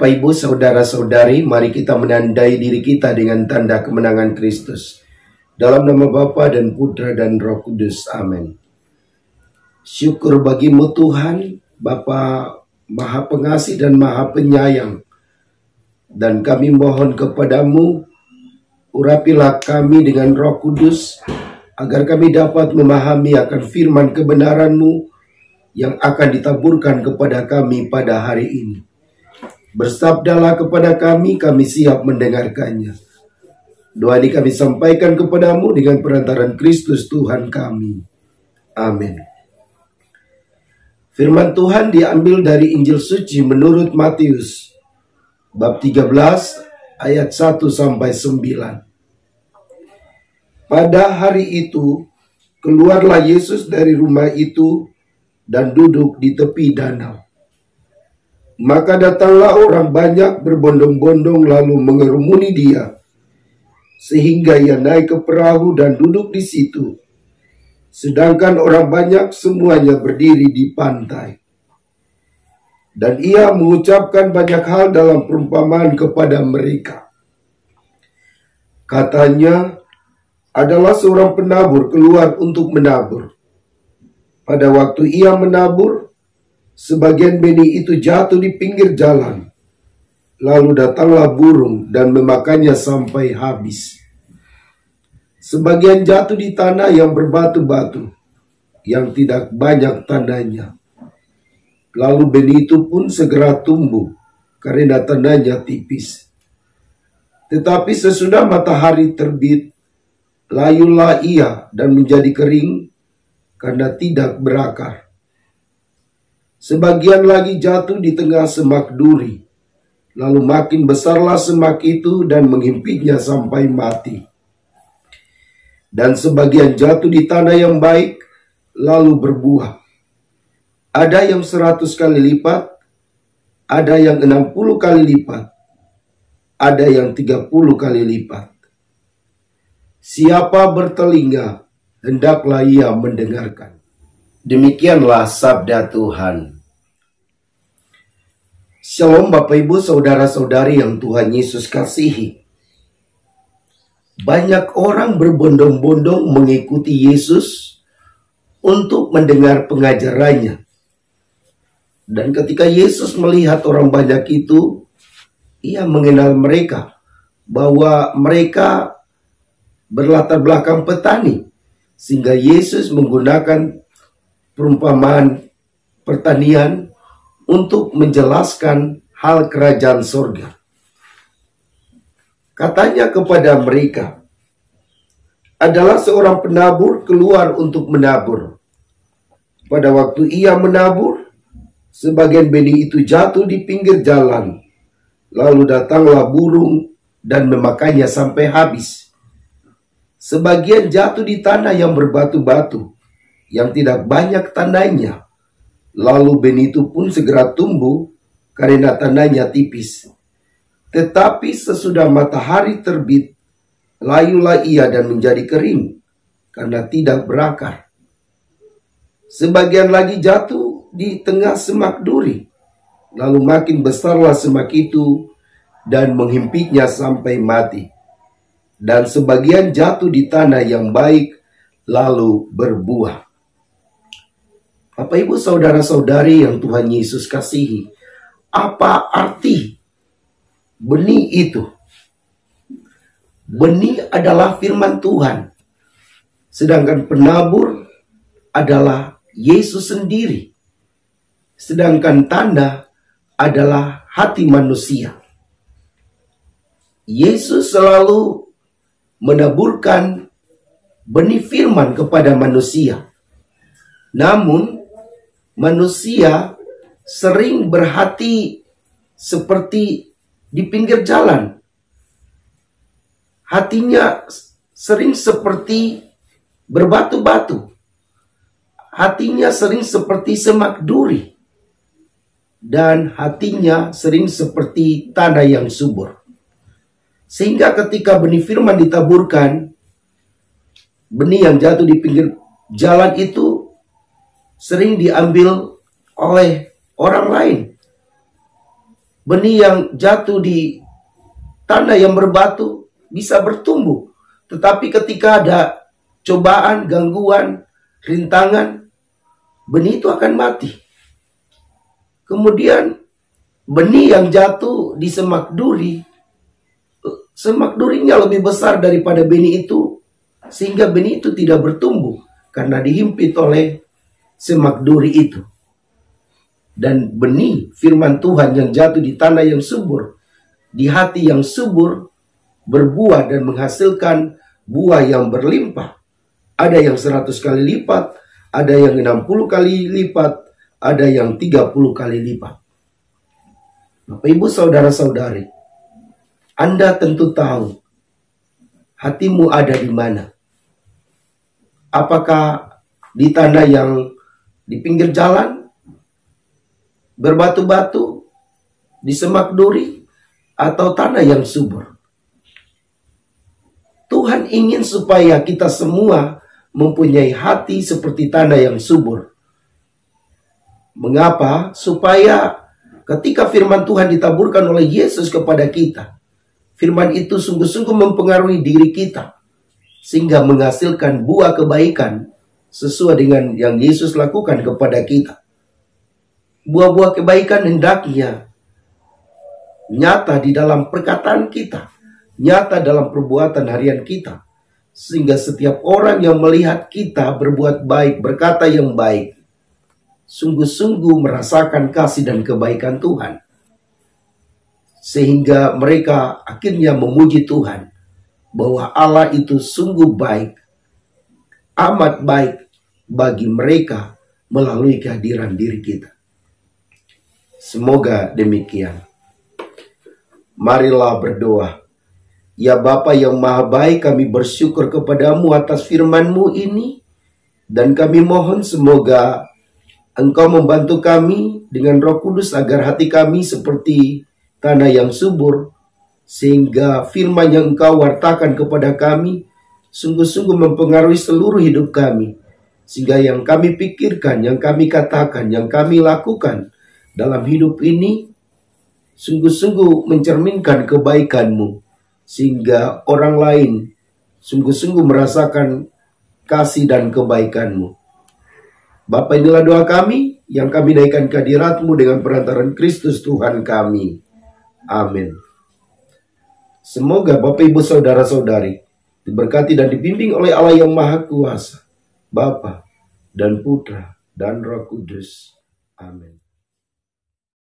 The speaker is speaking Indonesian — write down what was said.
Bapak, Ibu, Saudara-saudari, mari kita menandai diri kita dengan tanda kemenangan Kristus. Dalam nama Bapa dan Putra dan Roh Kudus. Amin. Syukur bagimu Tuhan, Bapa Maha Pengasih dan Maha Penyayang. Dan kami mohon kepadamu, urapilah kami dengan Roh Kudus, agar kami dapat memahami akan firman kebenaran-Mu yang akan ditaburkan kepada kami pada hari ini. Bersabdalah kepada kami siap mendengarkannya. Doa ini kami sampaikan kepadamu dengan perantaran Kristus Tuhan kami. Amin. Firman Tuhan diambil dari Injil Suci menurut Matius, bab 13, ayat 1-9. Pada hari itu, keluarlah Yesus dari rumah itu dan duduk di tepi danau. Maka datanglah orang banyak berbondong-bondong lalu mengerumuni dia, sehingga ia naik ke perahu dan duduk di situ, sedangkan orang banyak semuanya berdiri di pantai. Dan ia mengucapkan banyak hal dalam perumpamaan kepada mereka. Katanya, adalah seorang penabur keluar untuk menabur. Pada waktu ia menabur, sebagian benih itu jatuh di pinggir jalan. Lalu datanglah burung dan memakannya sampai habis. Sebagian jatuh di tanah yang berbatu-batu, yang tidak banyak tandanya. Lalu benih itu pun segera tumbuh, karena tandanya tipis. Tetapi sesudah matahari terbit, layulah ia dan menjadi kering, karena tidak berakar. Sebagian lagi jatuh di tengah semak duri, lalu makin besarlah semak itu dan menghimpitnya sampai mati. Dan sebagian jatuh di tanah yang baik, lalu berbuah. Ada yang 100 kali lipat, ada yang 60 kali lipat, ada yang 30 kali lipat. Siapa bertelinga, hendaklah ia mendengarkan. Demikianlah sabda Tuhan. Shalom Bapak Ibu Saudara-saudari yang Tuhan Yesus kasihi. Banyak orang berbondong-bondong mengikuti Yesus untuk mendengar pengajarannya. Dan ketika Yesus melihat orang banyak itu, ia mengenal mereka, bahwa mereka berlatar belakang petani. Sehingga Yesus menggunakan perumpamaan pertanian untuk menjelaskan hal kerajaan sorga. Katanya kepada mereka, adalah seorang penabur keluar untuk menabur. Pada waktu ia menabur, sebagian benih itu jatuh di pinggir jalan. Lalu datanglah burung dan memakannya sampai habis. Sebagian jatuh di tanah yang berbatu-batu, yang tidak banyak tandanya. Lalu benih itu pun segera tumbuh, karena tandanya tipis. Tetapi sesudah matahari terbit, layulah ia dan menjadi kering, karena tidak berakar. Sebagian lagi jatuh di tengah semak duri, lalu makin besarlah semak itu dan menghimpitnya sampai mati. Dan sebagian jatuh di tanah yang baik, lalu berbuah. Bapak Ibu Saudara-saudari yang Tuhan Yesus kasihi, apa arti benih itu? Benih adalah firman Tuhan, sedangkan penabur adalah Yesus sendiri, sedangkan tanda adalah hati manusia. Yesus selalu menaburkan benih firman kepada manusia. Namun manusia sering berhati seperti di pinggir jalan. Hatinya sering seperti berbatu-batu. Hatinya sering seperti semak duri. Dan hatinya sering seperti tanah yang subur. Sehingga ketika benih firman ditaburkan, benih yang jatuh di pinggir jalan itu sering diambil oleh orang lain. benih yang jatuh di tanah yang berbatu bisa bertumbuh. Tetapi ketika ada cobaan, gangguan, rintangan, benih itu akan mati. Kemudian benih yang jatuh di semak duri, semak durinya lebih besar daripada benih itu, sehingga benih itu tidak bertumbuh karena dihimpit oleh semak duri itu. Dan benih firman Tuhan yang jatuh di tanah yang subur, di hati yang subur, berbuah dan menghasilkan buah yang berlimpah. Ada yang 100 kali lipat, ada yang 60 kali lipat, ada yang 30 kali lipat. Bapak, Ibu, saudara-saudari, Anda tentu tahu hatimu ada di mana. Apakah di tanah yang di pinggir jalan, berbatu-batu, di semak duri, atau tanah yang subur? Tuhan ingin supaya kita semua mempunyai hati seperti tanah yang subur. Mengapa? Supaya ketika firman Tuhan ditaburkan oleh Yesus kepada kita, firman itu sungguh-sungguh mempengaruhi diri kita, sehingga menghasilkan buah kebaikan sesuai dengan yang Yesus lakukan kepada kita. Buah-buah kebaikan hendaknya nyata di dalam perkataan kita, nyata dalam perbuatan harian kita, sehingga setiap orang yang melihat kita berbuat baik, berkata yang baik, sungguh-sungguh merasakan kasih dan kebaikan Tuhan, sehingga mereka akhirnya memuji Tuhan bahwa Allah itu sungguh baik, amat baik bagi mereka melalui kehadiran diri kita. Semoga demikian. Marilah berdoa. Ya Bapa yang Maha Baik, kami bersyukur kepadamu atas firman-Mu ini, dan kami mohon semoga Engkau membantu kami dengan Roh Kudus agar hati kami seperti tanah yang subur, sehingga firman yang Engkau wartakan kepada kami sungguh-sungguh mempengaruhi seluruh hidup kami, sehingga yang kami pikirkan, yang kami katakan, yang kami lakukan dalam hidup ini sungguh-sungguh mencerminkan kebaikan-Mu, sehingga orang lain sungguh-sungguh merasakan kasih dan kebaikan-Mu. Bapa, inilah doa kami yang kami naikkan ke hadirat-Mu dengan perantaran Kristus Tuhan kami. Amin. Semoga Bapak, Ibu, saudara-saudari diberkati dan dibimbing oleh Allah yang Maha Kuasa, Bapa dan Putra dan Roh Kudus. Amin.